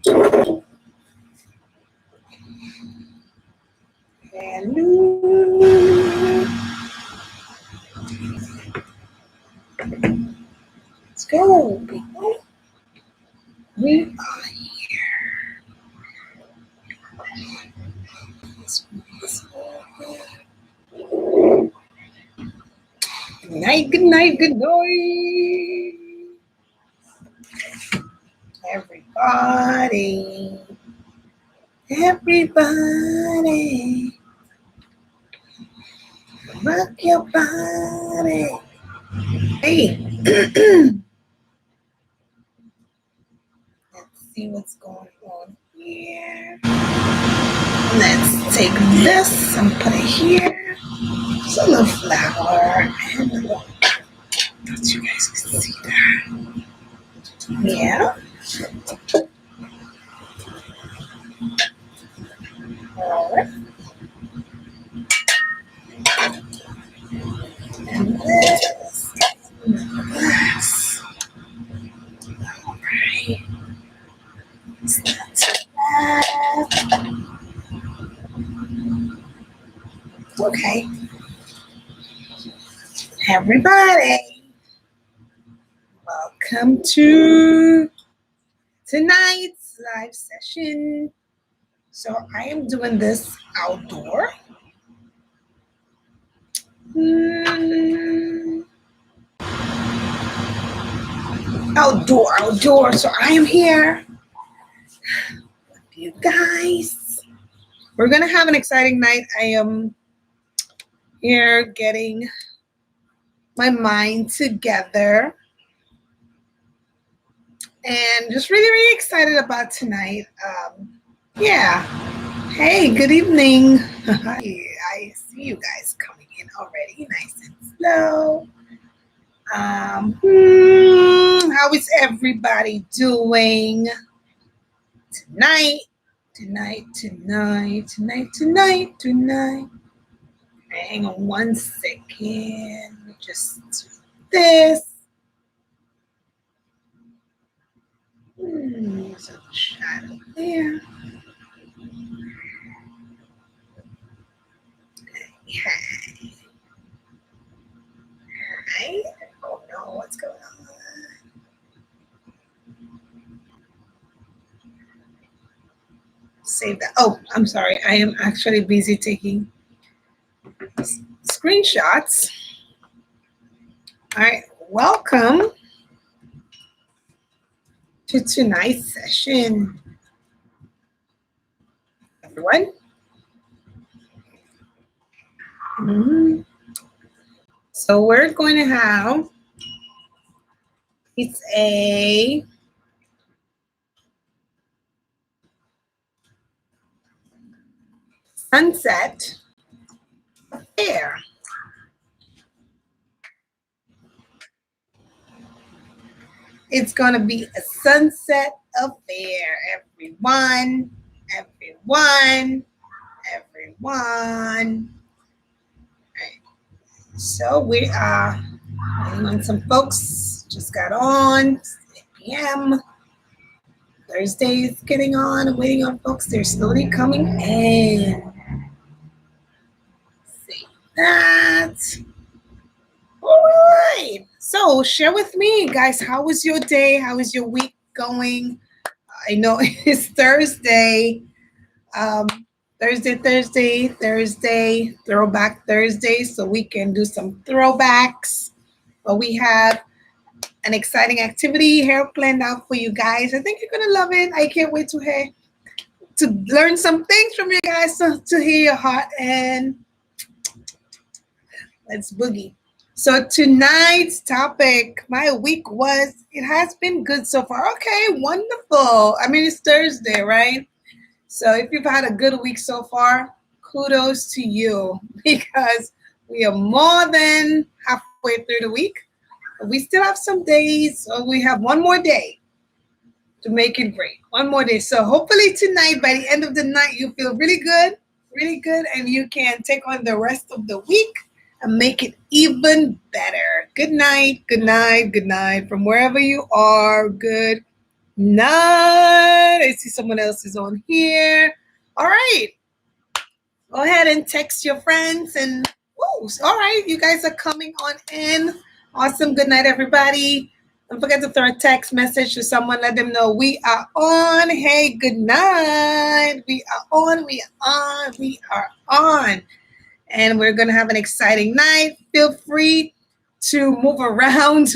Let's go, people. We are here. Good night, good night, good night. Everybody. Everybody. Rock your body. Hey. Let's see what's going on here. Let's take this and put it here. It's a little flower. And a little, you guys can see that. Yeah. All right. And this. This. All right. It's not too bad. Okay. Everybody, welcome to tonight's live session. So I am doing this outdoor. Outdoor. So I am here with you guys. We're going to have an exciting night. I am here getting my mind together and just really, really excited about tonight. Yeah. Hey, good evening. I see you guys coming in already, nice and slow. How is everybody doing tonight? Hang on 1 second. Just do this. There's a shadow there. Okay. Right. Oh no, what's going on? Save that. Oh, I'm sorry. I am actually busy taking screenshots. All right, welcome to tonight's session, everyone. So we're going to have, it's a sunset affair. It's going to be a sunset affair, everyone. Right. So we are waiting on some folks. Just got on, 8 p.m. Thursday's getting on, waiting on folks. They're slowly coming in. See that. All right. So share with me, guys. How was your day? How is your week going? I know it's Thursday. Thursday, Throwback Thursday. So we can do some throwbacks. But we have an exciting activity here planned out for you guys. I think you're gonna love it. I can't wait to learn some things from you guys, to hear your heart, and let's boogie. So tonight's topic, my week it has been good so far. Okay, wonderful. I mean, it's Thursday, right? So if you've had a good week so far, kudos to you, because we are more than halfway through the week. We still have some days, so we have one more day to make it great. One more day. So hopefully tonight, by the end of the night, you feel really good, and you can take on the rest of the week and make it even better. Good night from wherever you are. Good night. I see someone else is on here. All right. Go ahead and text your friends and all right, you guys are coming on in. Awesome. Good night, everybody. Don't forget to throw a text message to someone. Let them know we are on. Hey, good night. We are on. We are on. We are on. And we're going to have an exciting night. Feel free to move around,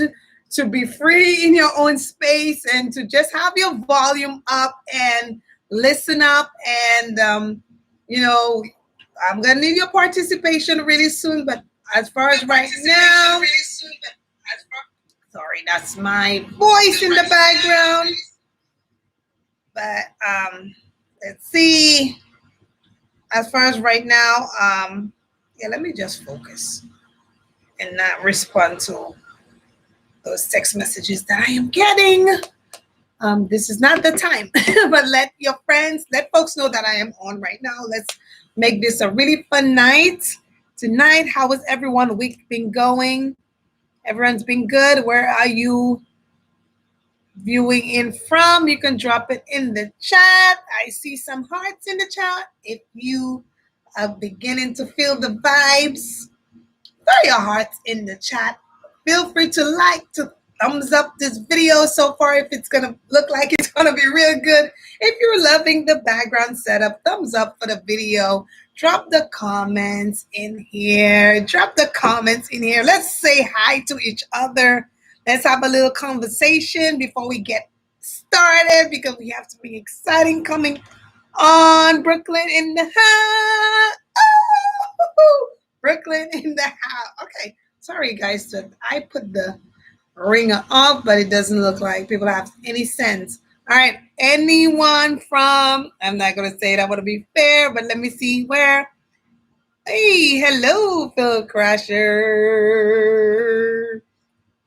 to be free in your own space, and to just have your volume up and listen up. And, you know, I'm going to need your participation really soon. But as far as right now, sorry, that's my voice in the background. But let's see. As far as right now, yeah, let me just focus and not respond to those text messages that I am getting. This is not the time, but let your friends, let folks know that I am on right now. Let's make this a really fun night. Tonight, how has everyone's week been going? Everyone's been good. Where are you viewing in from? You can drop it in the chat. I see some hearts in the chat. If you are beginning to feel the vibes, throw your hearts in the chat. Feel free to thumbs up this video so far if it's going to look like it's going to be real good. If you're loving the background setup, thumbs up for the video. Drop the comments in here. Let's say hi to each other. Let's have a little conversation before we get started, because we have something exciting coming on. Brooklyn in the house. Oh, Brooklyn in the house. Okay, sorry guys that I put the ringer off, but it doesn't look like people have any sense. All right, anyone from, I'm not going to say it, I want to be fair, but let me see where. Hey, hello, Phil Crasher.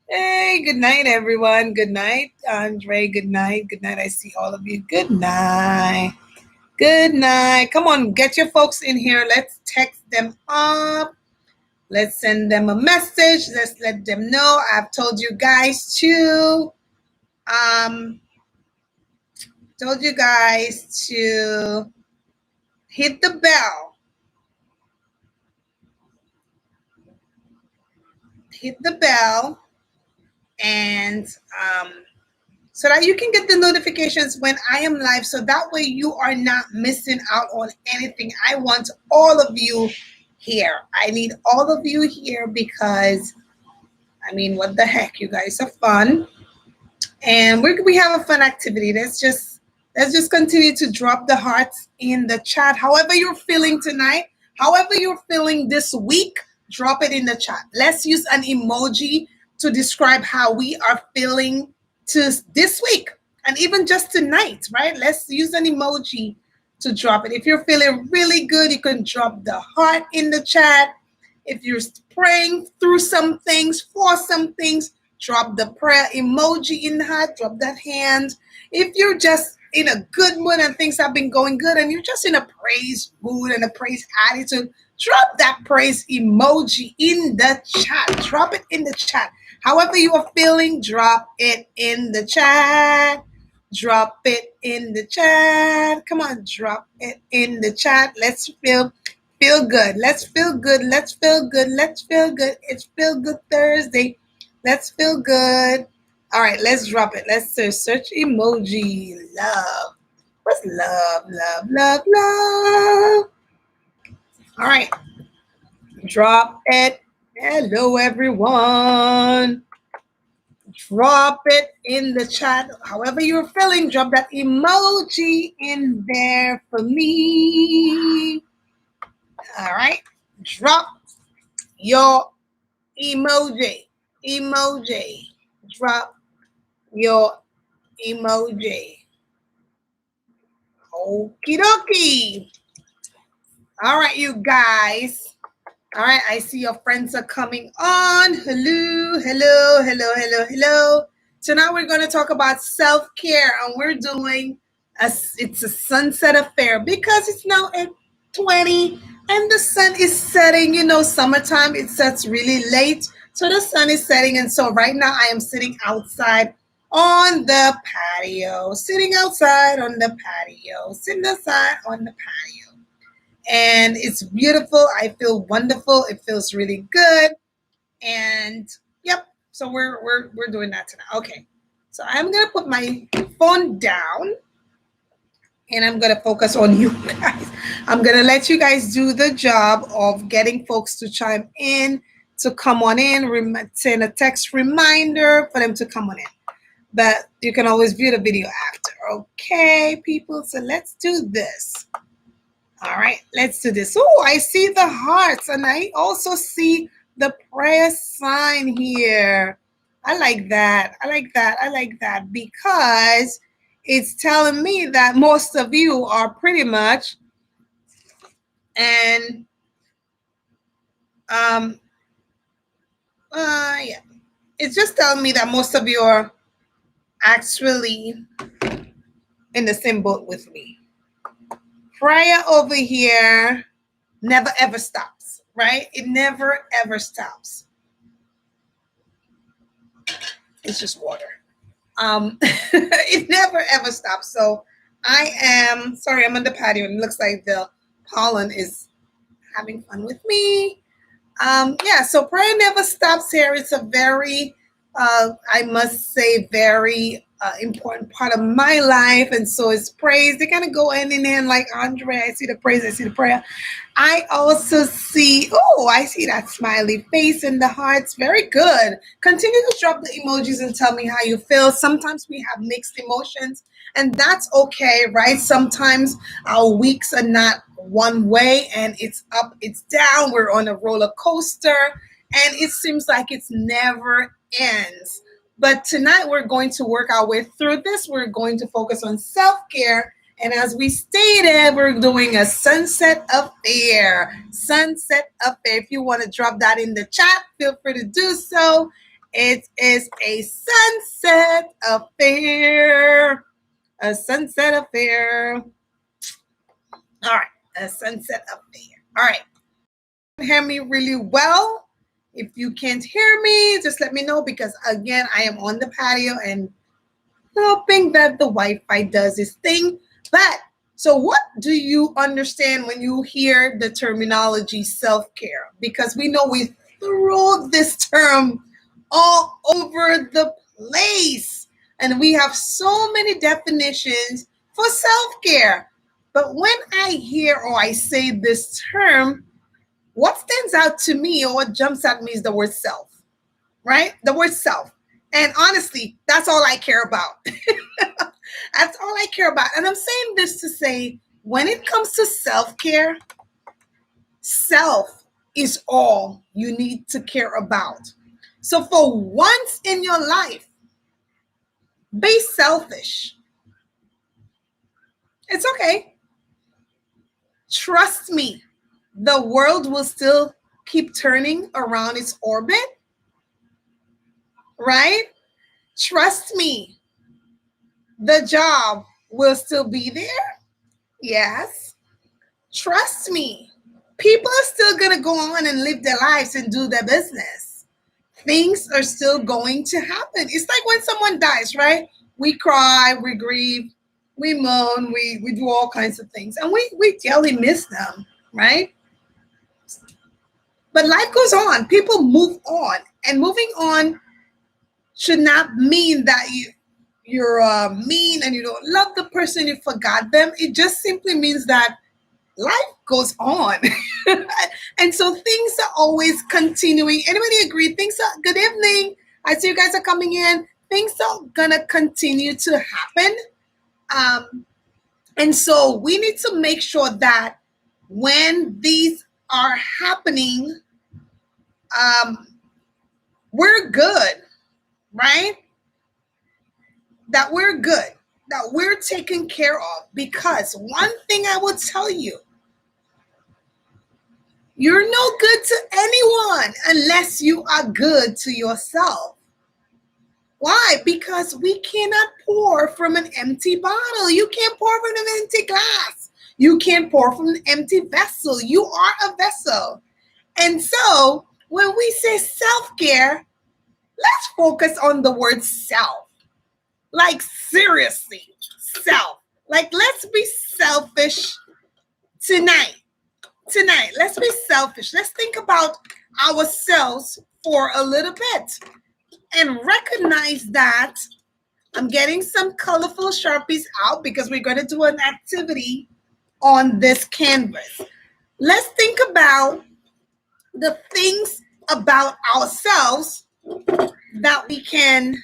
Hey, good night, everyone. Good night, Andre. Good night. Good night. I see all of you. Good night. Good night. Come on, get your folks in here. Let's text them up. Let's send them a message. Let's let them know. I've told you guys to hit the bell. Hit the bell, and so that you can get the notifications when I am live, so that way you are not missing out on anything. I want all of you here. I need all of you here because, I mean, what the heck, you guys are fun, and we have a fun activity. Let's just continue to drop the hearts in the chat. However you're feeling tonight, however you're feeling this week, drop it in the chat. Let's use an emoji to describe how we are feeling to this week and even just tonight, right? Let's use an emoji to drop it. If you're feeling really good, you can drop the heart in the chat. If you're praying through some things, for some things, drop the prayer emoji in the heart, drop that hand. If you're just in a good mood and things have been going good and you're just in a praise mood and a praise attitude, drop that praise emoji in the chat. Drop it in the chat. However you are feeling, drop it in the chat. Drop it in the chat. Come on, drop it in the chat. Let's feel good. Let's feel good. Let's feel good. Let's feel good. It's Feel Good Thursday. Let's feel good. All right, let's drop it. Let's search emoji. Love. What's love? Love, love, love. All right. Drop it. Hello, everyone. Drop it in the chat. However you're feeling, drop that emoji in there for me. All right. Drop your emoji. Drop your emoji. Okie dokie. All right, you guys. All right, I see your friends are coming on. Hello. So now we're going to talk about self-care, and we're doing it's a sunset affair because it's now at 20 and the sun is setting. You know, summertime, it sets really late. So the sun is setting, and so right now I am sitting outside on the patio, sitting outside on the patio, sitting outside on the patio. And it's beautiful. I feel wonderful. It feels really good. And yep, so we're doing that tonight. Okay. So I'm gonna put my phone down and I'm gonna focus on you guys. I'm gonna let you guys do the job of getting folks to chime in, to come on in, send a text reminder for them to come on in. But you can always view the video after. Okay, people, so let's do this. All right, let's do this. Oh, I see the hearts, and I also see the prayer sign here. I like that. I like that. I like that because it's telling me that most of you are pretty much, and yeah, it's just telling me that most of you are actually in the same boat with me. Prayer over here never ever stops, right? It never ever stops. It's just water. It never ever stops. So I am sorry, I'm on the patio and it looks like the pollen is having fun with me. Yeah, so prayer never stops here. It's a very, I must say, very important part of my life. And so it's praise. They kind of go hand in hand like Andre. I see the praise, I see the prayer. I also see, oh, I see that smiley face and the hearts. Very good. Continue to drop the emojis and tell me how you feel. Sometimes we have mixed emotions, and that's okay, right? Sometimes our weeks are not one way and it's up, it's down. We're on a roller coaster and it seems like it's never ends. But tonight we're going to work our way through this. We're going to focus on self-care. And as we stated, we're doing a sunset affair. Sunset affair. If you want to drop that in the chat, feel free to do so. It is a sunset affair. A sunset affair. All right. A sunset affair. All right. Hear me really well. If you can't hear me, just let me know because again, I am on the patio and hoping that the Wi-Fi does its thing. But so what do you understand when you hear the terminology self-care? Because we know we throw this term all over the place and we have so many definitions for self-care. But when I hear or I say this term, what stands out to me or what jumps at me is the word self, right? The word self. And honestly, that's all I care about. That's all I care about. And I'm saying this to say, when it comes to self-care, self is all you need to care about. So for once in your life, be selfish. It's okay. Trust me, the world will still keep turning around its orbit, right? Trust me, the job will still be there. Yes. Trust me, people are still going to go on and live their lives and do their business. Things are still going to happen. It's like when someone dies, right? We cry, we grieve, we moan, we do all kinds of things. And we dearly miss them, right? But life goes on. People move on. And moving on should not mean that you're mean and you don't love the person, you forgot them. It just simply means that life goes on. And so things are always continuing. Anybody agree? Things are, good evening. I see you guys are coming in. Things are gonna continue to happen. And so we need to make sure that when these are happening, we're good, right? That we're good, that we're taken care of. Because one thing I will tell you, you're no good to anyone unless you are good to yourself. Why? Because we cannot pour from an empty bottle. You can't pour from an empty glass. You can't pour from an empty vessel. You are a vessel. And so when we say self-care, let's focus on the word self. Like seriously, self. Like let's be selfish tonight. Tonight, let's be selfish. Let's think about ourselves for a little bit and recognize that I'm getting some colorful Sharpies out because we're going to do an activity on this canvas. Let's think about the things about ourselves that we can,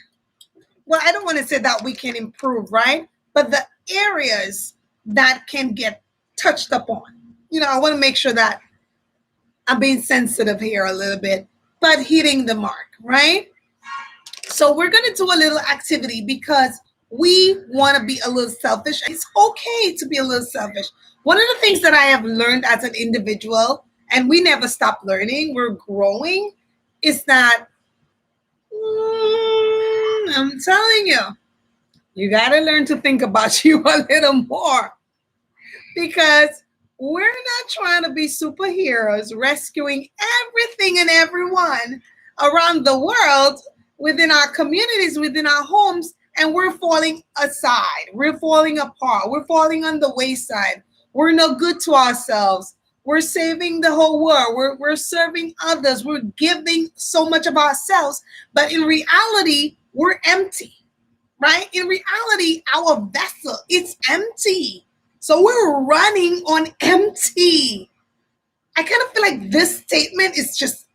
well, I don't want to say that we can improve, right? But the areas that can get touched upon. I want to make sure that I'm being sensitive here a little bit, but hitting the mark, right? So we're going to do a little activity because we want to be a little selfish. It's okay to be a little selfish. One of the things that I have learned as an individual, and we never stop learning, we're growing, is that I'm telling you, you got to learn to think about you a little more, because we're not trying to be superheroes rescuing everything and everyone around the world, within our communities, within our homes, and we're falling aside. We're falling apart. We're falling on the wayside. We're no good to ourselves. We're saving the whole world. We're serving others. We're giving so much of ourselves. But in reality, we're empty, right? In reality, our vessel is empty. So we're running on empty. I kind of feel like this statement is just,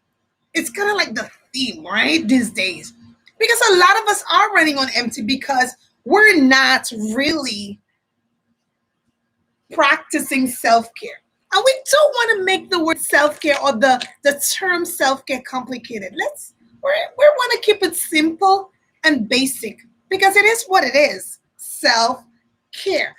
it's kind of like the theme, right? These days. Because a lot of us are running on empty because we're not really practicing self-care. And we don't want to make the word self-care or the term self-care complicated. We want to keep it simple and basic because it is what it is, self-care.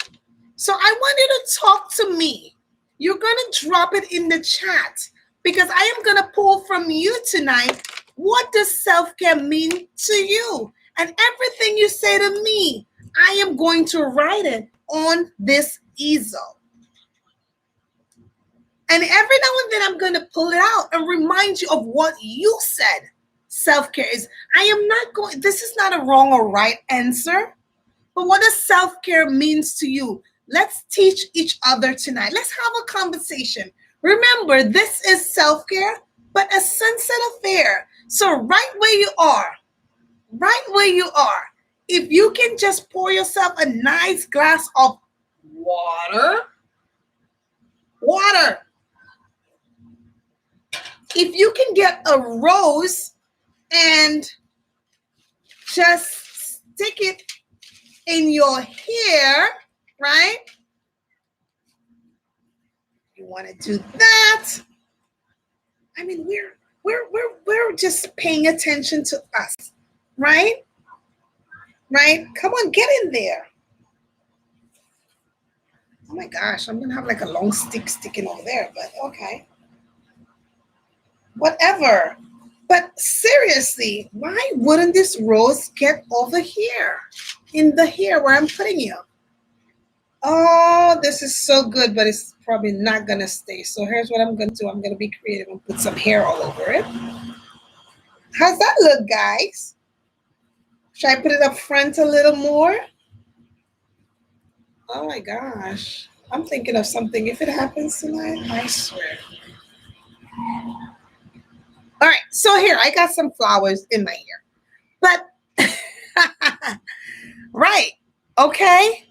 So I want you to talk to me. You're going to drop it in the chat because I am going to pull from you tonight. What does self-care mean to you? And everything you say to me, I am going to write it on this easel. And every now and then I'm going to pull it out and remind you of what you said self-care is. This is not a wrong or right answer, but what does self-care means to you? Let's teach each other tonight. Let's have a conversation. Remember, this is self-care, but a sunset affair. So right where you are, if you can just pour yourself a nice glass of water. If you can get a rose and just stick it in your hair, right? You want to do that. I mean, we're just paying attention to us, right? Right? Come on, get in there. Oh my gosh, I'm gonna have like a long stick sticking over there, but okay. Whatever. But seriously, why wouldn't this rose get over here? In the hair where I'm putting you. Oh, this is so good, but it's probably not going to stay. So here's what I'm going to do. I'm going to be creative and put some hair all over it. How's that look, guys? Should I put it up front a little more? Oh my gosh. I'm thinking of something. If it happens tonight, I swear. All right. So here, I got some flowers in my hair. But, right. Okay.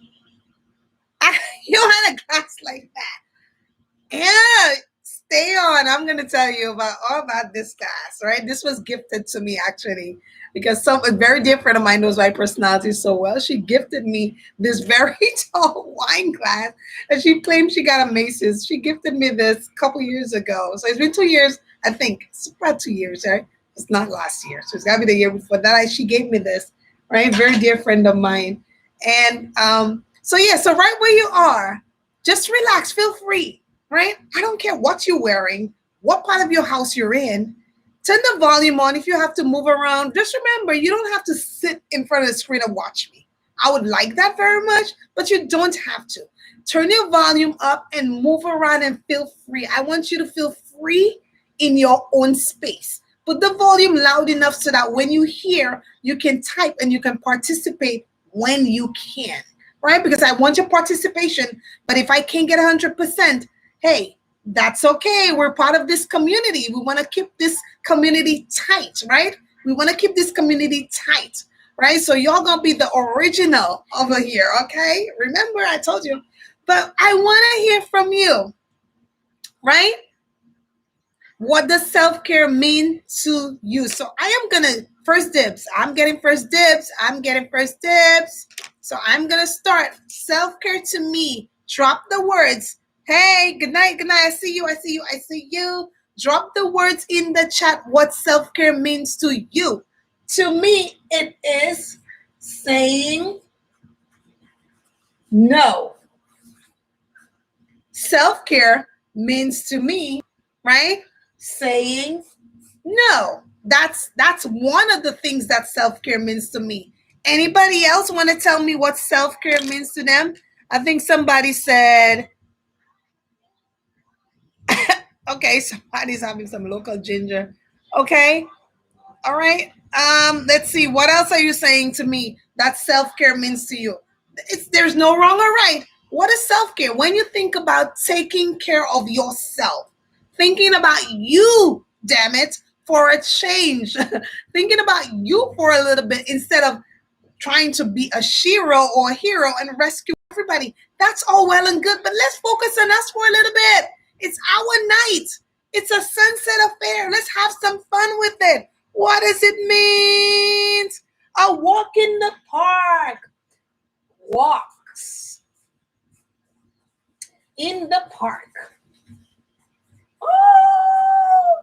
You had a glass like that. Yeah, stay on. I'm going to tell you all about this glass, right? This was gifted to me, actually, because someone very dear friend of mine knows my personality so well. She gifted me this very tall wine glass, and she claimed she got a Macy's. She gifted me this a couple years ago. So it's been 2 years, I think. It's about 2 years, right? It's not last year. So it's got to be the year before that. She gave me this, right? Very dear friend of mine. And so right where you are, just relax, feel free, right? I don't care what you're wearing, what part of your house you're in. Turn the volume on. If you have to move around, just remember, you don't have to sit in front of the screen and watch me. I would like that very much, but you don't have to. Turn your volume up and move around and feel free. I want you to feel free in your own space. Put the volume loud enough so that when you hear, you can type and you can participate when you can, right? Because I want your participation. But if I can't get 100%, hey, that's okay. We're part of this community. We want to keep this community tight, right? We want to keep this community tight, right? So y'all gonna be the original over here, okay? Remember, I told you. But I want to hear from you, right? What does self-care mean to you? So I am gonna first dibs. I'm getting first dibs. I'm getting first dibs. So I'm gonna start. Self-care to me. Drop the words. Hey, good night, good night. I see you. I see you. I see you. Drop the words in the chat what self-care means to you. To me, it is saying no. Self-care means to me, right? Saying no. That's one of the things that self-care means to me. Anybody else want to tell me what self-care means to them? I think somebody said okay, somebody's having some local ginger. Okay. All right. Let's see. What else are you saying to me that self-care means to you? There's no wrong or right. What is self-care? When you think about taking care of yourself, thinking about you, damn it, for a change, thinking about you for a little bit instead of trying to be a shero or a hero and rescue everybody. That's all well and good, but let's focus on us for a little bit. It's our night. It's a sunset affair. Let's have some fun with it. What does it mean? A walk in the park. Walks in the park. Oh,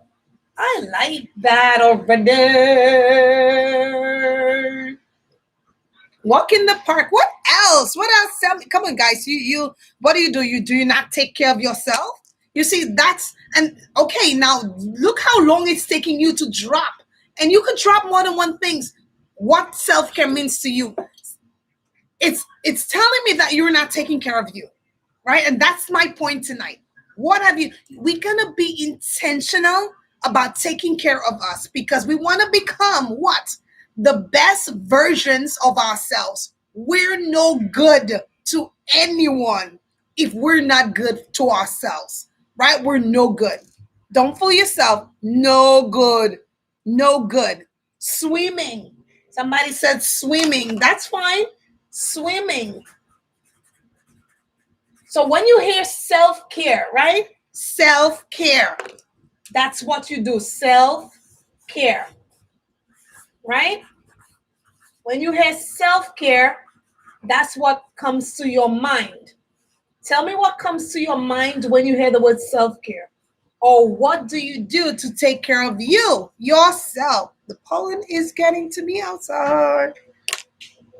I like that over there. Walk in the park. What else? What else? Tell me. Come on, guys. You. What do? You do you not take care of yourself? You see, that's and okay. Now look how long it's taking you to drop, and you could drop more than one things. What self-care means to you? It's telling me that you're not taking care of you, right? And that's my point tonight. What have you? We're gonna be intentional about taking care of us because we want to become what? The best versions of ourselves. We're no good to anyone if we're not good to ourselves, right? We're no good. Don't fool yourself. No good. No good. Swimming. Somebody said swimming. That's fine. Swimming. So when you hear self-care, right? Self-care. That's what you do. Self-care. Right? When you hear self-care, that's what comes to your mind. Tell me what comes to your mind when you hear the word self-care. Or what do you do to take care of you, yourself? The pollen is getting to me outside.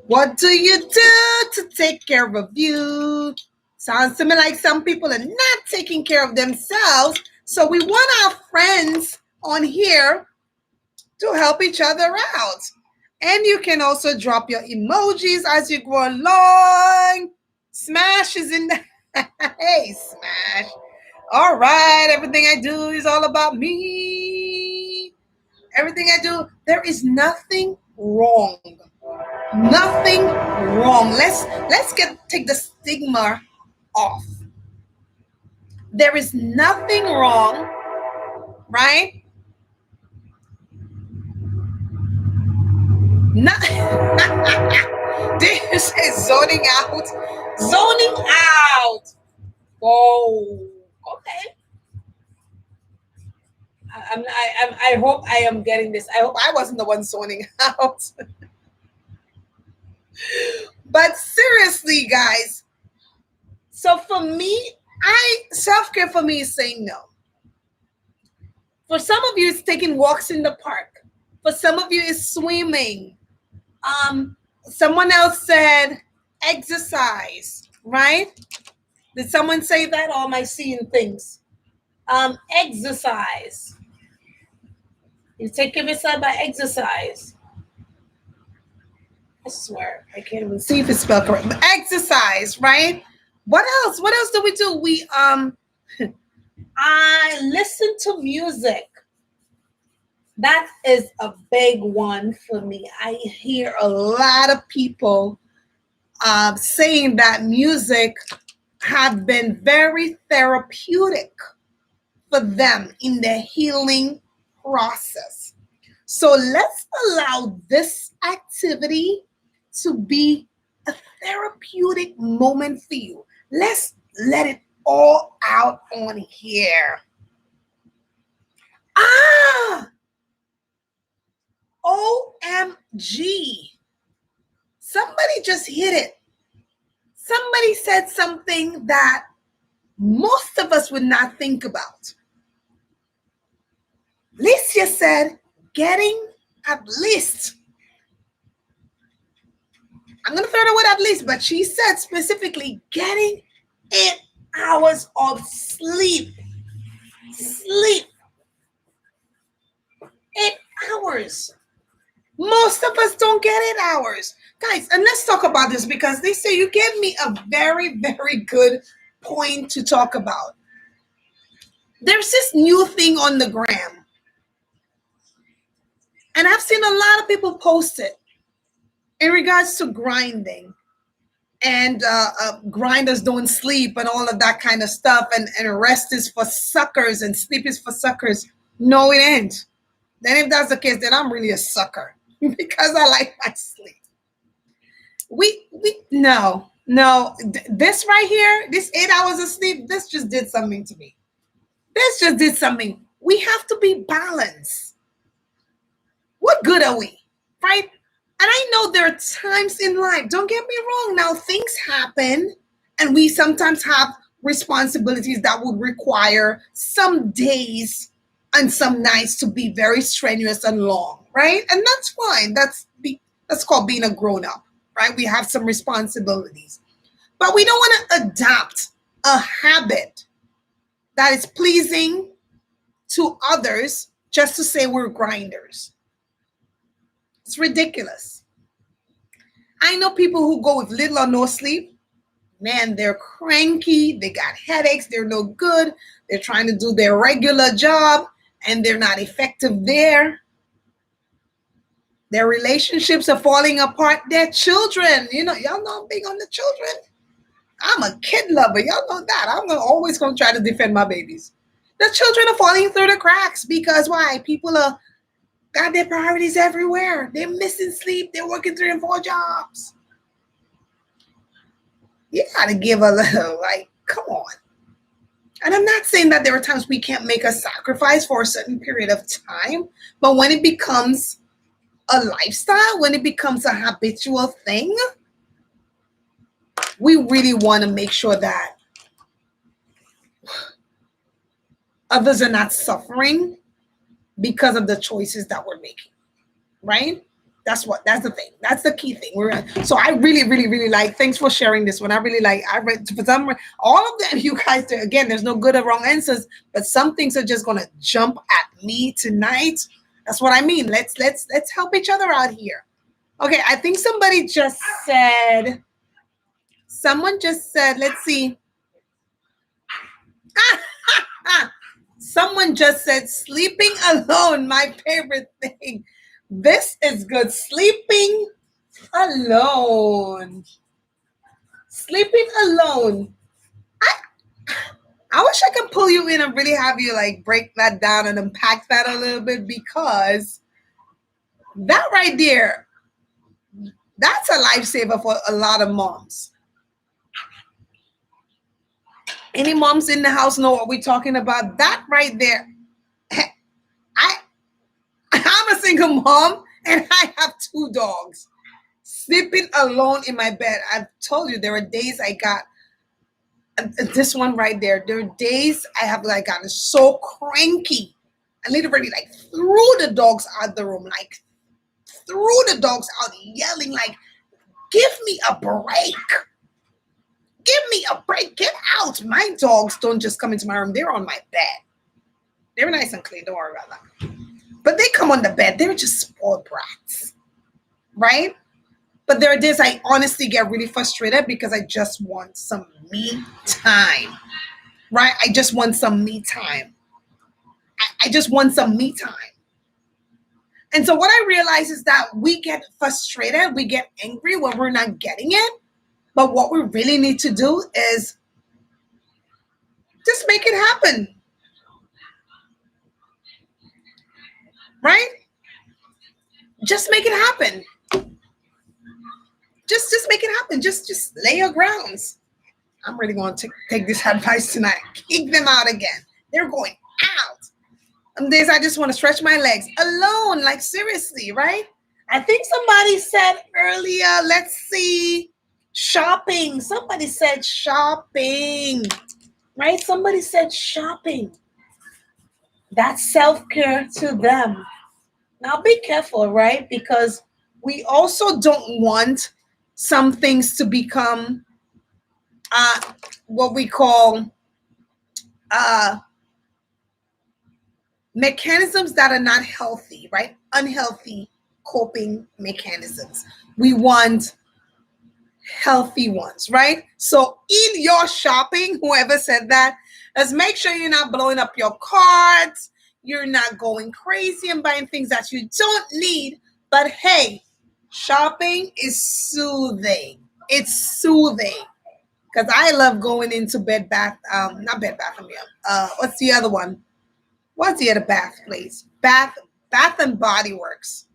What do you do to take care of you? Sounds to me like some people are not taking care of themselves. So we want our friends on here to help each other out. And you can also drop your emojis as you go along. Smash is in the hey, Smash. All right, everything I do is all about me. Everything I do, there is nothing wrong. Nothing wrong. Let's take the stigma off. There is nothing wrong, right? Not did you say zoning out? Zoning out. Whoa. Okay. I hope I am getting this. I hope I wasn't the one zoning out. But seriously, guys. So for me, self-care for me is saying no. For some of you, it's taking walks in the park. For some of you, it's swimming. Someone else said exercise, right? Did someone say that, or am I seeing things? Exercise. You take care of yourself by exercise. I swear, I can't even see if it's spelled correct. But exercise, right? What else? What else do we do? We I listen to music. That is a big one for me. I hear a lot of people saying that music have been very therapeutic for them in their healing process. So let's allow this activity to be a therapeutic moment for you. Let's let it all out on here. Ah, OMG. Somebody just hit it. Somebody said something that most of us would not think about. Licia said, getting at least. I'm going to throw the word at least, but she said specifically getting 8 hours of sleep. Sleep. 8 hours. Most of us don't get 8 hours. Guys, and let's talk about this because they say you gave me a very, very good point to talk about. There's this new thing on the gram. And I've seen a lot of people post it in regards to grinding and grinders don't sleep and all of that kind of stuff. And rest is for suckers and sleep is for suckers. No, it ain't. Then if that's the case, then I'm really a sucker because I like my sleep. No. This right here, this 8 hours of sleep, this just did something to me. This just did something. We have to be balanced. What good are we, right? And I know there are times in life, don't get me wrong, now things happen and we sometimes have responsibilities that would require some days and some nights to be very strenuous and long, right? And that's fine. That's called being a grown-up, right? We have some responsibilities. But we don't want to adopt a habit that is pleasing to others just to say we're grinders. It's ridiculous. I know people who go with little or no sleep. Man, they're cranky. They got headaches. They're no good. They're trying to do their regular job and they're not effective there. Their relationships are falling apart. Their children, y'all know I'm big on the children. I'm a kid lover. Y'all know that. I'm always going to try to defend my babies. The children are falling through the cracks because why? People are got their priorities everywhere. They're missing sleep. They're working 3 and 4 jobs. You got to give a little, come on. And I'm not saying that there are times we can't make a sacrifice for a certain period of time, but when it becomes a lifestyle, when it becomes a habitual thing, we really want to make sure that others are not suffering because of the choices that we're making, right? That's the thing. That's the key thing. So I really, really, really like, thanks for sharing this one. I read for some, all of them, you guys, again, there's no good or wrong answers, but some things are just going to jump at me tonight. That's what I mean. Let's help each other out here. Okay. I think someone just said, let's see. Someone just said, sleeping alone, my favorite thing. This is good. Sleeping alone. Sleeping alone. I wish I could pull you in and really have you break that down and unpack that a little bit, because that right there, that's a lifesaver for a lot of moms. Any moms in the house know what we're talking about. That right there. I'm a single mom and I have 2 dogs. Sleeping alone in my bed. I've told you there are days I got this one right there. There are days I have gotten so cranky. I literally threw the dogs out the room, threw the dogs out, yelling give me a break. Give me a break. Get out. My dogs don't just come into my room. They're on my bed. They're nice and clean. Don't worry about that. But they come on the bed. They're just spoiled brats. Right? But there are days I honestly get really frustrated because I just want some me time. Right? I just want some me time. I just want some me time. And so what I realize is that we get frustrated. We get angry when we're not getting it. But what we really need to do is just make it happen, right? Just make it happen. Just make it happen. Just lay your grounds. I'm really going to take this advice tonight. Kick them out again. They're going out. Some days I just want to stretch my legs alone. Like seriously, right? I think somebody said earlier, let's see, shopping. Somebody said shopping, right? Somebody said shopping. That's self-care to them. Now be careful, right? Because we also don't want some things to become uh, what we call uh, mechanisms that are not healthy, right? Unhealthy coping mechanisms. We want healthy ones, right? So in your shopping, whoever said that, let's make sure you're not blowing up your carts, you're not going crazy and buying things that you don't need. But hey, shopping is soothing. It's soothing. Because I love going into Bed Bath, not Bed Bath and Beyond. What's the other one? What's the other bath place? Bath and Body Works.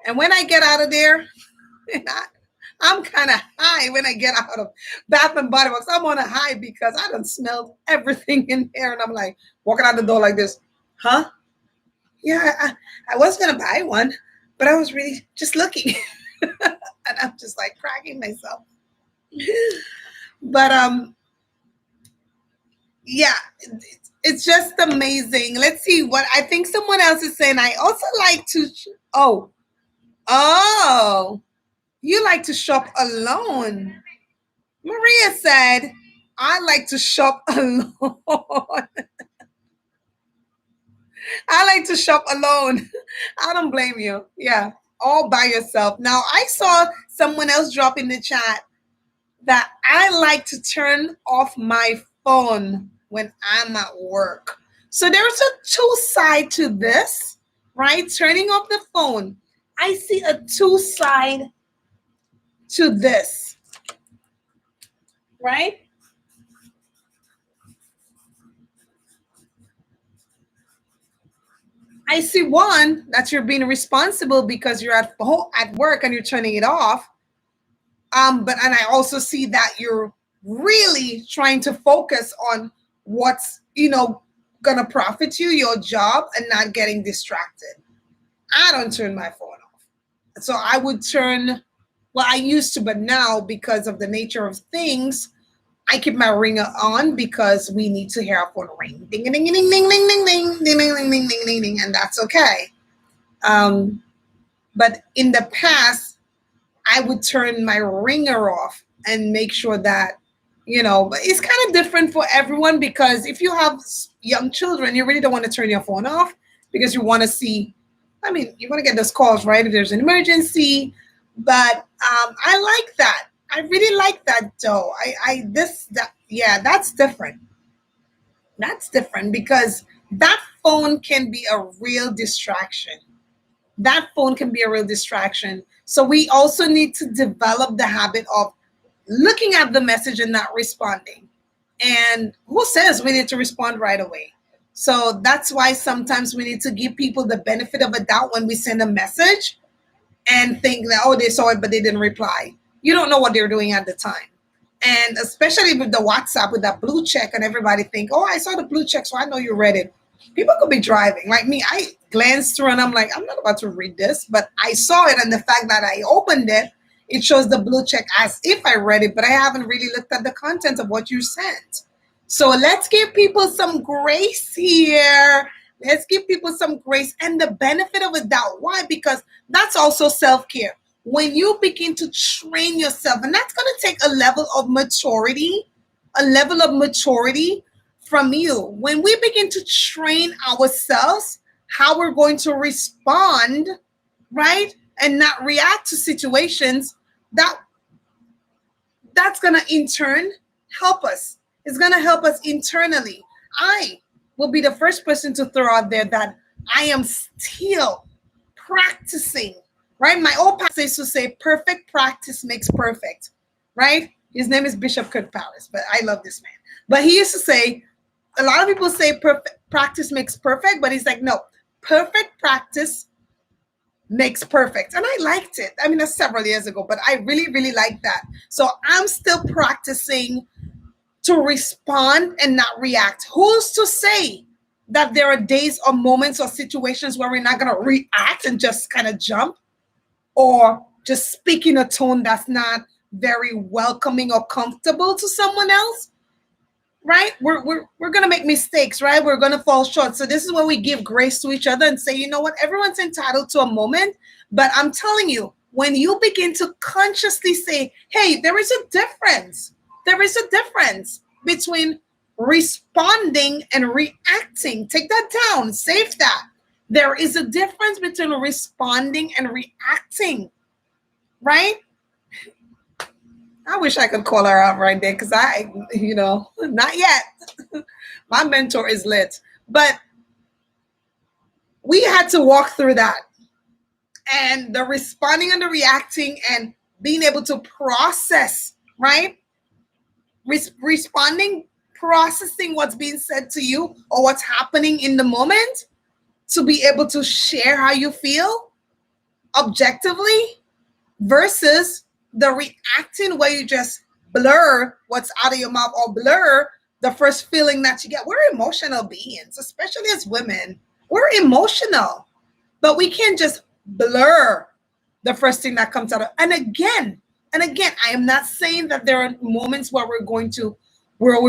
And when I get out of there, I'm kind of high when I get out of Bath and Body Works. I'm on a high because I done smelled everything in there, and I'm like walking out the door like this, huh? Yeah, I was gonna buy one, but I was really just looking, and I'm just like cracking myself. But yeah, it's just amazing. Let's see what I think someone else is saying. I also like to. Oh, oh, you like to shop alone. Maria said, I like to shop alone. I like to shop alone. I don't blame you. Yeah, all by yourself. Now, I saw someone else drop in the chat that I like to turn off my phone when I'm at work. So there's a two side to this, right? Turning off the phone. I see a two side to this, right? I see one that you're being responsible because you're at work and you're turning it off. But and I also see that you're really trying to focus on what's gonna profit you, your job, and not getting distracted. I don't turn my phone off. So I would turn, well, I used to, but now because of the nature of things, I keep my ringer on because we need to hear our phone ring. Ding ding ding ding ding ding ding ding ding ding ding ding ding ding ding, and that's okay. Um, but in the past, I would turn my ringer off and make sure that, but it's kind of different for everyone because if you have young children, you really don't want to turn your phone off because you want to see, I mean, you want to get those calls, right? If there's an emergency. But I like that. I really like that though. Yeah, that's different. That's different because that phone can be a real distraction. That phone can be a real distraction. So we also need to develop the habit of looking at the message and not responding. And who says we need to respond right away? So that's why sometimes we need to give people the benefit of a doubt when we send a message and think that, oh, they saw it, but they didn't reply. You don't know what they're doing at the time. And especially with the WhatsApp, with that blue check, and everybody think, oh, I saw the blue check, so I know you read it. People could be driving. Like me, I glanced through and I'm like, I'm not about to read this, but I saw it. And the fact that I opened it, it shows the blue check as if I read it, but I haven't really looked at the content of what you sent. So let's give people some grace here. Let's give people some grace and the benefit of a doubt. Why? Because that's also self-care. When you begin to train yourself, and that's going to take a level of maturity from you. When we begin to train ourselves, how we're going to respond, right? And not react to situations, that's going to in turn help us. It's going to help us internally. I will be the first person to throw out there that I am still practicing, right? My old pastor used to say, perfect practice makes perfect, right? His name is Bishop Kurt Paris, but I love this man. But he used to say, a lot of people say perfect practice makes perfect, but he's like, no, perfect practice makes perfect. And I liked it. I mean, that's several years ago, but I really, really like that. So I'm still practicing to respond and not react. Who's to say that there are days or moments or situations where we're not going to react and just kind of jump or just speak in a tone that's not very welcoming or comfortable to someone else? Right? We're gonna make mistakes, right? We're gonna fall short. So this is where we give grace to each other and say, you know what, everyone's entitled to a moment. But I'm telling you, when you begin to consciously say, hey, there is a difference. There is a difference between responding and reacting. Take that down, save that. There is a difference between responding and reacting, right? I wish I could call her out right there because not yet. My mentor is lit. But we had to walk through that. And the responding and the reacting and being able to process, right? Responding, processing what's being said to you or what's happening in the moment to be able to share how you feel objectively versus the reacting where you just blur what's out of your mouth or blur the first feeling that you get. We're emotional beings, especially as women. We're emotional, but we can't just blur the first thing that comes out of. And again, I am not saying that there are moments where we're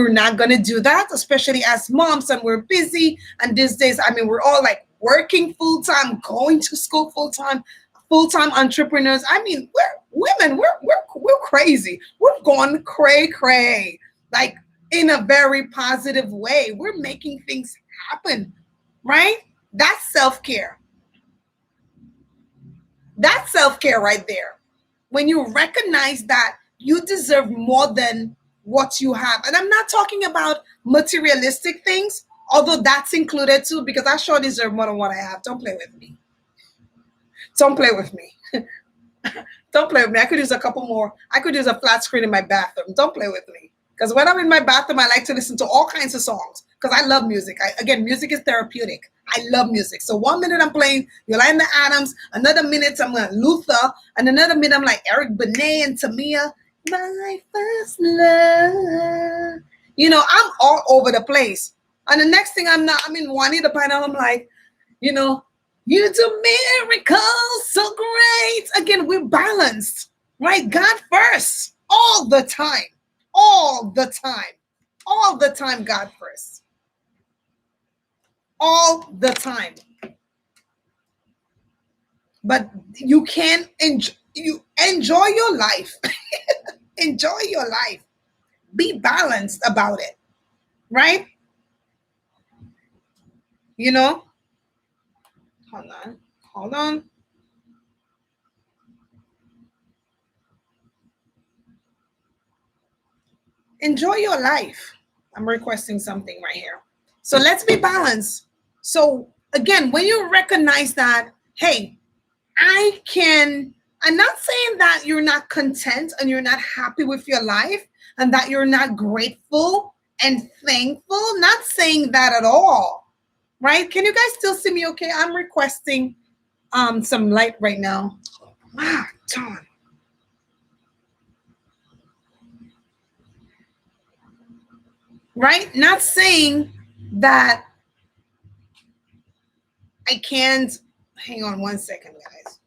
not going to do that, especially as moms and we're busy. And these days, I mean, we're all like working full time, going to school full-time entrepreneurs. I mean, we're women, we're crazy. We're going cray, like in a very positive way. We're making things happen, right? That's self-care. That's self-care right there. When you recognize that you deserve more than what you have. And I'm not talking about materialistic things, although that's included too, because I sure deserve more than what I have. Don't play with me. Don't play with me. Don't play with me. I could use a couple more. I could use a flat screen in my bathroom. Don't play with me. Because when I'm in my bathroom, I like to listen to all kinds of songs because I love music. Again, music is therapeutic. I love music. So 1 minute I'm playing Yolanda Adams, another minute I'm like Luther, and another minute I'm like Eric Benet and Tamia. My first love. I'm all over the place. And the next thing I'm in Juanita Pineapple, I'm like, you do miracles so great. Again, we're balanced, right? God first, all the time, all the time, all the time, God first, all the time. But you can enjoy your life. Enjoy your life. Be balanced about it, right? Hold on. Enjoy your life. I'm requesting something right here. So let's be balanced. So again, when you recognize that, hey, I'm not saying that you're not content and you're not happy with your life and that you're not grateful and thankful. Not saying that at all. Right? Can you guys still see me okay? I'm requesting some light right now. Ah, darn. Right? Not saying that I can't. Hang on 1 second, guys.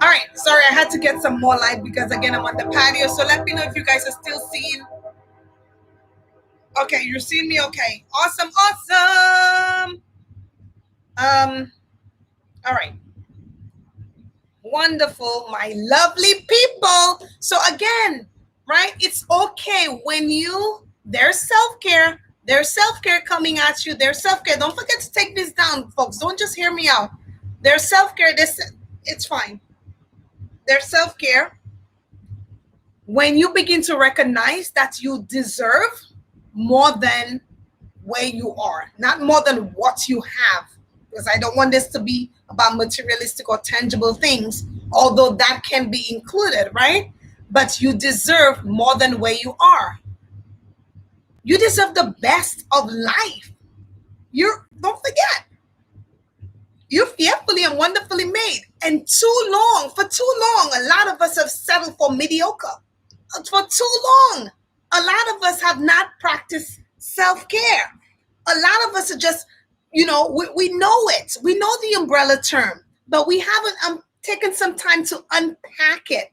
All right, sorry, I had to get some more light because again I'm on the patio. So let me know if you guys are still seeing. Okay, you're seeing me okay. Awesome. All right. Wonderful, my lovely people. So again, right? It's okay when there's self-care, coming at you, there's self-care. Don't forget to take this down, folks. Don't just hear me out. There's self-care. It's fine. There's self-care. When you begin to recognize that you deserve more than where you are, not more than what you have, because I don't want this to be about materialistic or tangible things, although that can be included, right? But you deserve more than where you are. You deserve the best of life. Don't forget, you're fearfully and wonderfully made. And for too long, a lot of us have settled for mediocre. For too long, a lot of us have not practiced self-care. A lot of us are just, we know it. We know the umbrella term, but we haven't taken some time to unpack it.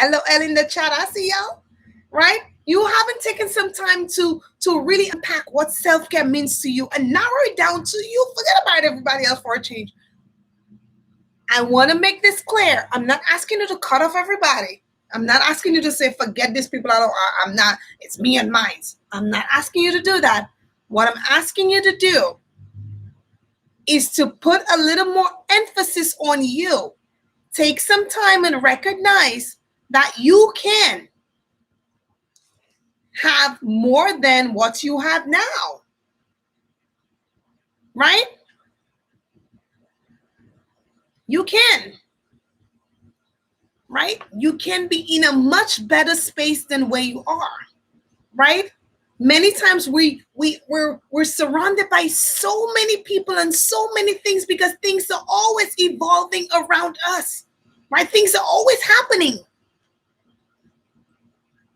LOL in the chat, I see y'all, right? You haven't taken some time to really unpack what self-care means to you and narrow it down to you. Forget about everybody else for a change. I want to make this clear. I'm not asking you to cut off everybody. I'm not asking you to say, forget these people. I'm not, it's me and mine. I'm not asking you to do that. What I'm asking you to do is to put a little more emphasis on you. Take some time and recognize that you can have more than what you have now. Right? You can. Right? You can be in a much better space than where you are. Right? Many times we're surrounded by so many people and so many things because things are always evolving around us, right? Things are always happening.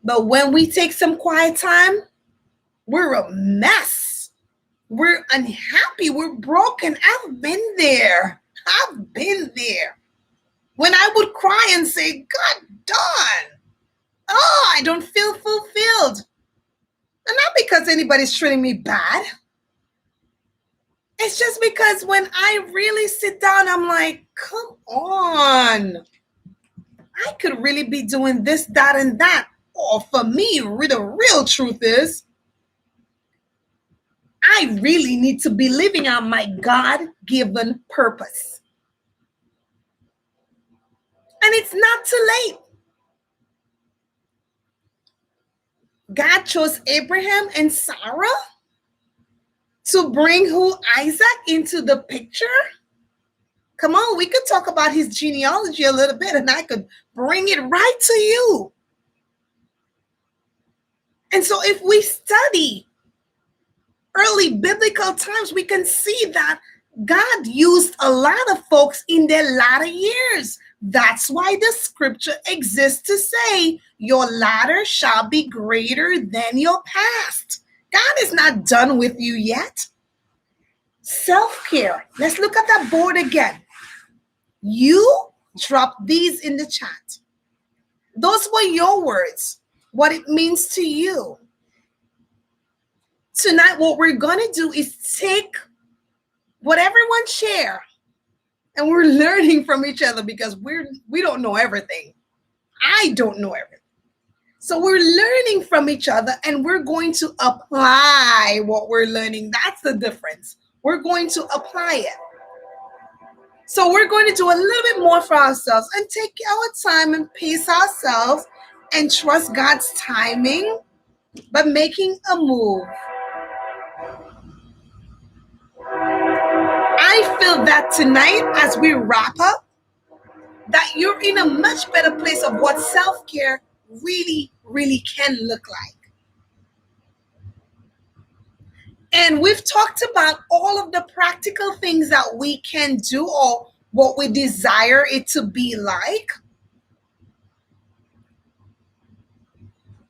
But when we take some quiet time, we're a mess. We're unhappy. We're broken. I've been there. When I would cry and say, God darn, I don't feel fulfilled. And not because anybody's treating me bad. It's just because when I really sit down, I'm like, come on. I could really be doing this, that, and that. Or for me, the real truth is, I really need to be living out my God-given purpose. And it's not too late. God chose Abraham and Sarah to bring Isaac into the picture. Come on, we could talk about his genealogy a little bit and I could bring it right to you. And so if we study early biblical times, we can see that God used a lot of folks in their latter years. That's why the scripture exists to say, your latter shall be greater than your past. God is not done with you yet. Self-care. Let's look at that board again. You drop these in the chat. Those were your words, what it means to you. Tonight, what we're going to do is take what everyone share, and we're learning from each other because we don't know everything. I don't know everything. So we're learning from each other and we're going to apply what we're learning. That's the difference. We're going to apply it. So we're going to do a little bit more for ourselves and take our time and pace ourselves and trust God's timing, but making a move. I feel that tonight, as we wrap up, that you're in a much better place of what self-care really, really can look like. And we've talked about all of the practical things that we can do or what we desire it to be like.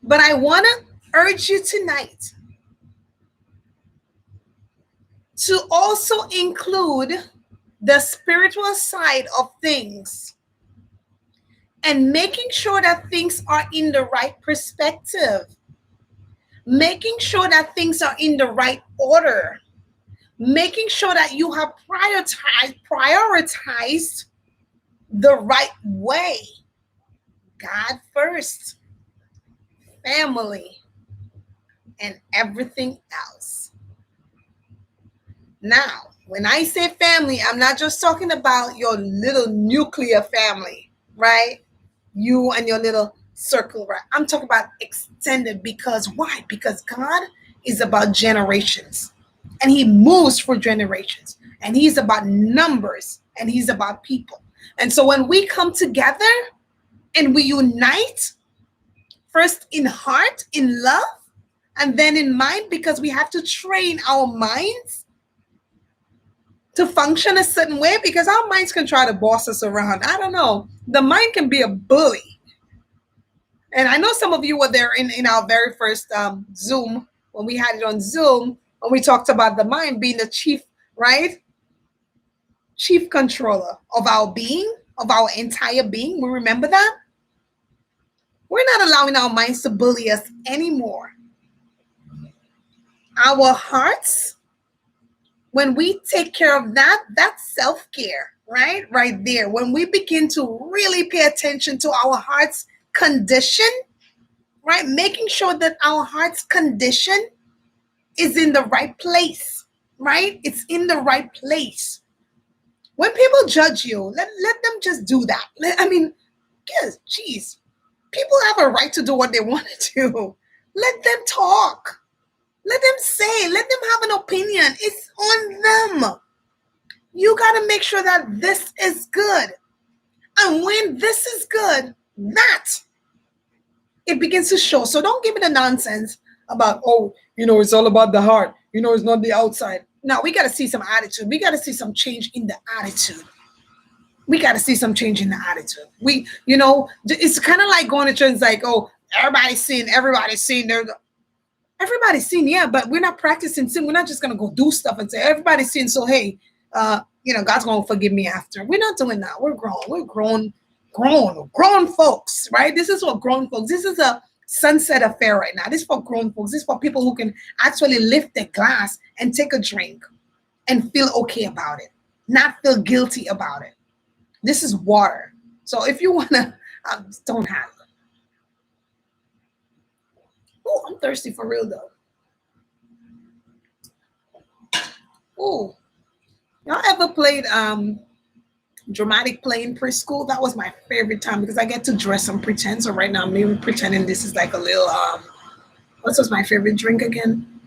But I want to urge you tonight to also include the spiritual side of things and making sure that things are in the right perspective, making sure that things are in the right order, making sure that you have prioritized the right way. God first, family, and everything else. Now, when I say family, I'm not just talking about your little nuclear family, right? You and your little circle, right? I'm talking about extended because why? Because God is about generations and He moves for generations and He's about numbers and He's about people. And so when we come together and we unite, first in heart, in love, and then in mind, because we have to train our minds to function a certain way because our minds can try to boss us around. I don't know. The mind can be a bully. And I know some of you were there in our very first Zoom when we had it on Zoom when we talked about the mind being the chief, right? Chief controller of our being, of our entire being. We remember that? We're not allowing our minds to bully us anymore. Our hearts, when we take care of that, that's self-care, right? Right there. When we begin to really pay attention to our heart's condition, right? Making sure that our heart's condition is in the right place, right? It's in the right place. When people judge you, let them just do that. I mean, yes, geez, people have a right to do what they want to do. Let them talk. Let them say, let them have an opinion. It's on them. You got to make sure that this is good. And when this is good, that it begins to show. So don't give me the nonsense about, oh, it's all about the heart. It's not the outside. No, we got to see some attitude. We got to see some change in the attitude. We got to see some change in the attitude. It's kind of like going to church, like, oh, everybody's sin. Everybody's sin, yeah, but we're not practicing sin. We're not just going to go do stuff and say, everybody's sin, so hey, God's going to forgive me after. We're not doing that. We're grown. We're grown folks, right? This is for grown folks. This is a sunset affair right now. This is for grown folks. This is for people who can actually lift their glass and take a drink and feel okay about it, not feel guilty about it. This is water. So if you want to, don't have it. Oh, I'm thirsty for real though. Oh, y'all ever played dramatic play in preschool? That was my favorite time because I get to dress and pretend. So right now I'm maybe pretending this is like a little what was my favorite drink again?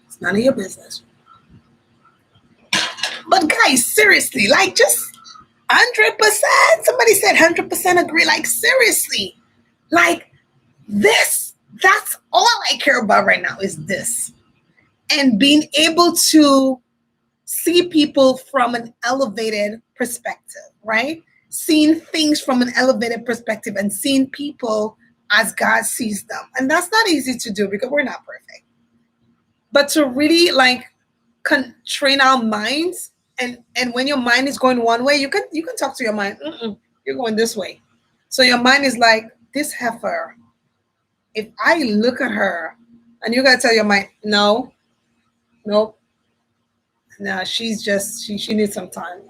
It's none of your business. But guys, seriously, like just 100%. Somebody said 100% agree. Like seriously, like this. That's all I care about right now is this, and being able to see people from an elevated perspective, right? Seeing things from an elevated perspective and seeing people as God sees them. And that's not easy to do because we're not perfect. But to really like train our minds, and when your mind is going one way, you can talk to your mind. You're going this way. So your mind is like, this heifer, if I look at her, and you gotta tell your mind, no, nope. No, she's just she needs some time.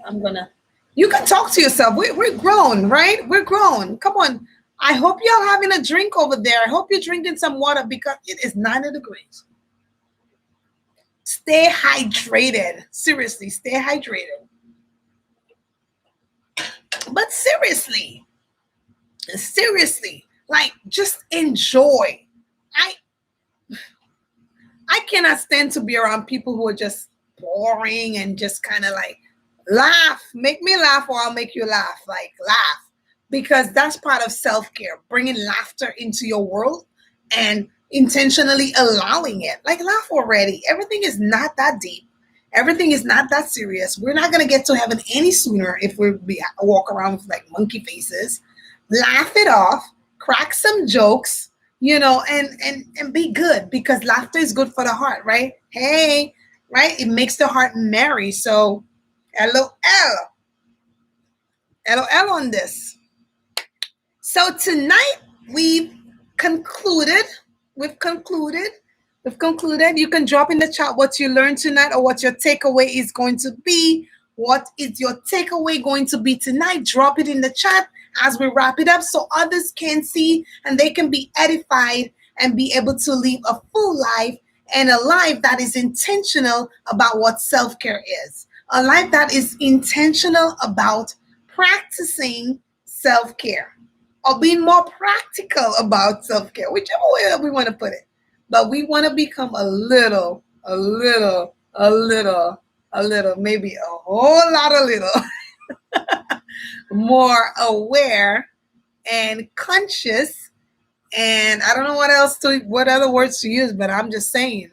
You can talk to yourself. We're grown, right? We're grown. Come on. I hope you're having a drink over there. I hope you're drinking some water because it is 90 degrees. Stay hydrated. Seriously, stay hydrated. But seriously, like just enjoy. I cannot stand to be around people who are just boring and just kind of like laugh. Make me laugh or I'll make you laugh. Like laugh. Because that's part of self-care, bringing laughter into your world and intentionally allowing it. Like laugh already. Everything is not that deep. Everything is not that serious. We're not going to get to heaven any sooner if we walk around with like monkey faces. Laugh it off, crack some jokes, and be good because laughter is good for the heart, right? Hey, right? It makes the heart merry. So, LOL. LOL on this. So tonight we've concluded we've concluded. You can drop in the chat what you learned tonight or what your takeaway is going to be. What is your takeaway going to be tonight? Drop it in the chat as we wrap it up so others can see and they can be edified and be able to live a full life and a life that is intentional about what self-care is. A life that is intentional about practicing self-care or being more practical about self-care, whichever way that we want to put it. But we want to become a little, maybe a whole lot of little more aware and conscious. And I don't know what other words to use, but I'm just saying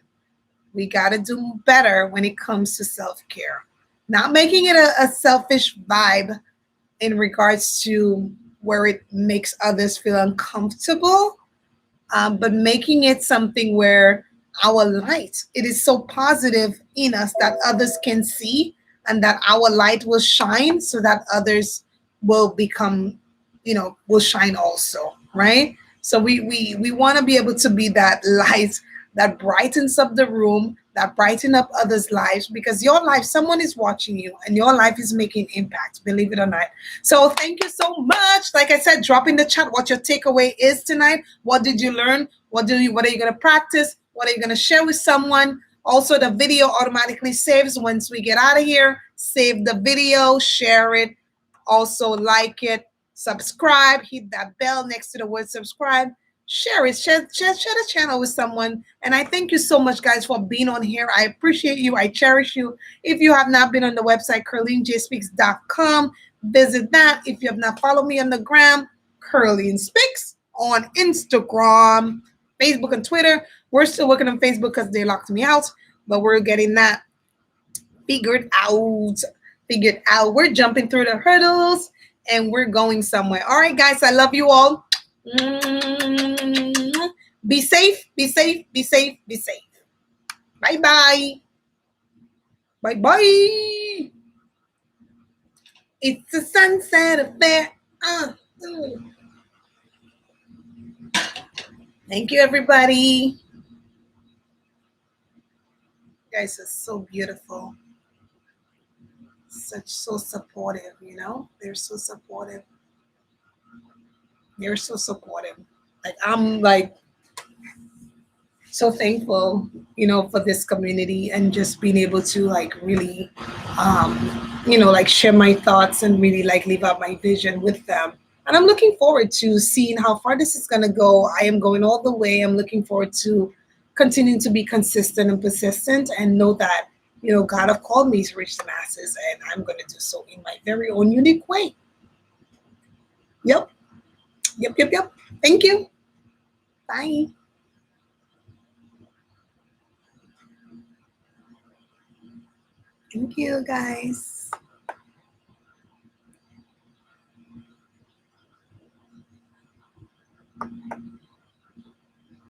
we got to do better when it comes to self-care. Not making it a selfish vibe in regards to where it makes others feel uncomfortable, but making it something where our light, it is so positive in us that others can see and that our light will shine so that others will become, will shine also, right? So we want to be able to be that light that brightens up the room, that brighten up others' lives, because your life, someone is watching you and your life is making impact, believe it or not. So thank you so much. Like I said, drop in the chat what your takeaway is tonight. What did you learn? What are you going to practice? What are you going to share with someone? Also, the video automatically saves once we get out of here. Save the video, share it, also like it, subscribe, hit that bell next to the word subscribe. Share it, share the channel with someone. And I thank you so much, guys, for being on here. I appreciate you. I cherish you. If you have not been on the website, CurleneJSpeaks.com, visit that. If you have not followed me on the gram, Curleen Speaks on Instagram, Facebook, and Twitter. We're still working on Facebook because they locked me out, but we're getting that figured out. We're jumping through the hurdles and we're going somewhere. All right, guys, I love you all. Be safe, be safe, be safe, be safe. Bye-bye. Bye-bye. It's a sunset affair. Thank you, everybody. You guys are so beautiful. So supportive, They're so supportive. They're so supportive. Like, I'm like so thankful, for this community and just being able to like really, like share my thoughts and really like live out my vision with them. And I'm looking forward to seeing how far this is going to go. I am going all the way. I'm looking forward to continuing to be consistent and persistent and know that, God have called me to reach the masses and I'm going to do so in my very own unique way. Yep. Thank you. Bye. Thank you, guys.